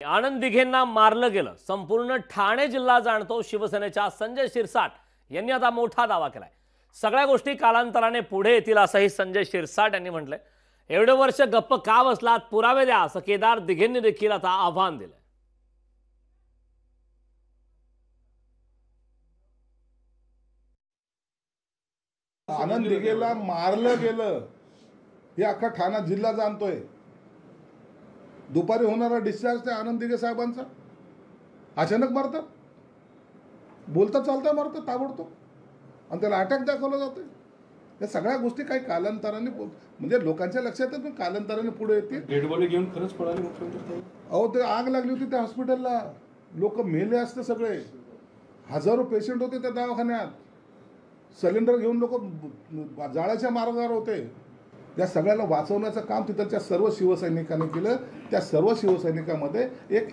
आनंद दिघेंना मारलं गेलं, संपूर्ण ठाणे जिल्हा जाणतो। शिवसेनेच्या संजय शिरसाट यांनी आता मोठा दावा केलाय। सगळ्या गोष्टी कालांतराने पुढे येतील असंही संजय शिरसाट यांनी म्हटलंय। एवढे वर्ष गप्प का बसलात, पुरावे द्या असं केदार दिघेंनी देखील आता आव्हान दिलंय। आनंद दिघेला मारलं गेलं हे अख्खा ठाणा जिल्हा जाणतोय। दुपारी होणारा डिस्चार्ज त्या आनंद दिघे साहेबांचा अचानक मारतात, बोलता चालता मारतात ताबडतोब, आणि त्याला अटॅक दाखवला जातोय। या सगळ्या गोष्टी काही कालांतराने म्हणजे लोकांच्या लक्षात येत, पण कालांतराने पुढे येते। डेड बॉडी घेऊन खरंच पळाले मुख्यमंत्री। अहो, ते आग लागली होती त्या हॉस्पिटलला, लोक मेले असते सगळे, हजारो पेशंट होते त्या दवाखान्यात, सिलेंडर घेऊन लोक जाळ्याच्या मार्गावर होते। या सगळ्याला वाचवण्याचं काम तिथल्या सर्व शिवसैनिकांनी केलं। त्या सर्व शिवसैनिकांमध्ये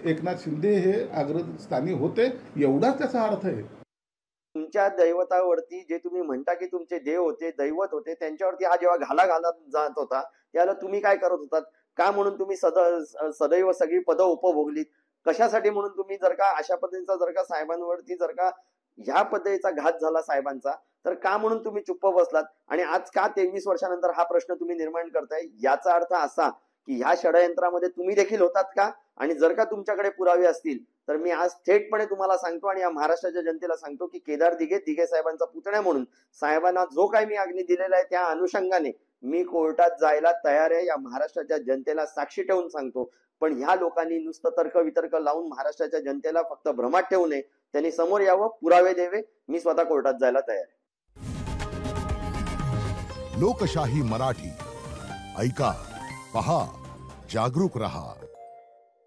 एकनाथ शिंदे हे अग्रस्थानी होते, एवढाच त्याचा अर्थ आहे। तुमच्या दैवतावरती जे तुम्ही म्हणता की तुमचे देव होते, दैवत होते, त्यांच्यावरती हा जेव्हा घाला घालत जात होता त्याला तुम्ही काय करत होतात का? म्हणून तुम्ही सदैव सगळी पदं उपभोगलीत कशासाठी? म्हणून तुम्ही जर का अशा पद्धतीचा जर का साहेबांवरती जर का ह्या पद्धतीचा घात झाला साहेबांचा, तर का म्हणून तुम्ही चुप्प बसलात? आणि आज का 23 वर्षानंतर हा प्रश्न तुम्ही निर्माण करताय? याचा अर्थ असा की ह्या षडयंत्रामध्ये तुम्ही देखील होतात का? आणि जर का तुमच्याकडे पुरावे असतील तर मी आज थेटपणे तुम्हाला सांगतो आणि या महाराष्ट्राच्या जनतेला सांगतो की केदार दिघे साहेबांचा पुतण्या म्हणून साहेबांना जो काही मी अग्नी दिलेला आहे त्या अनुषंगाने मी कोर्टात जायला तयार आहे। या महाराष्ट्राच्या जनतेला साक्षी ठेवून सांगतो। पण ह्या लोकांनी नुसतं तर्क वितर्क लावून महाराष्ट्राच्या जनतेला फक्त भ्रमात ठेवू नये, त्यांनी समोर यावं, पुरावे द्यावे। मी स्वतः कोर्टात जायला तयार आहे। लोकशाही मराठी ऐका, पहा, जागरूक रहा।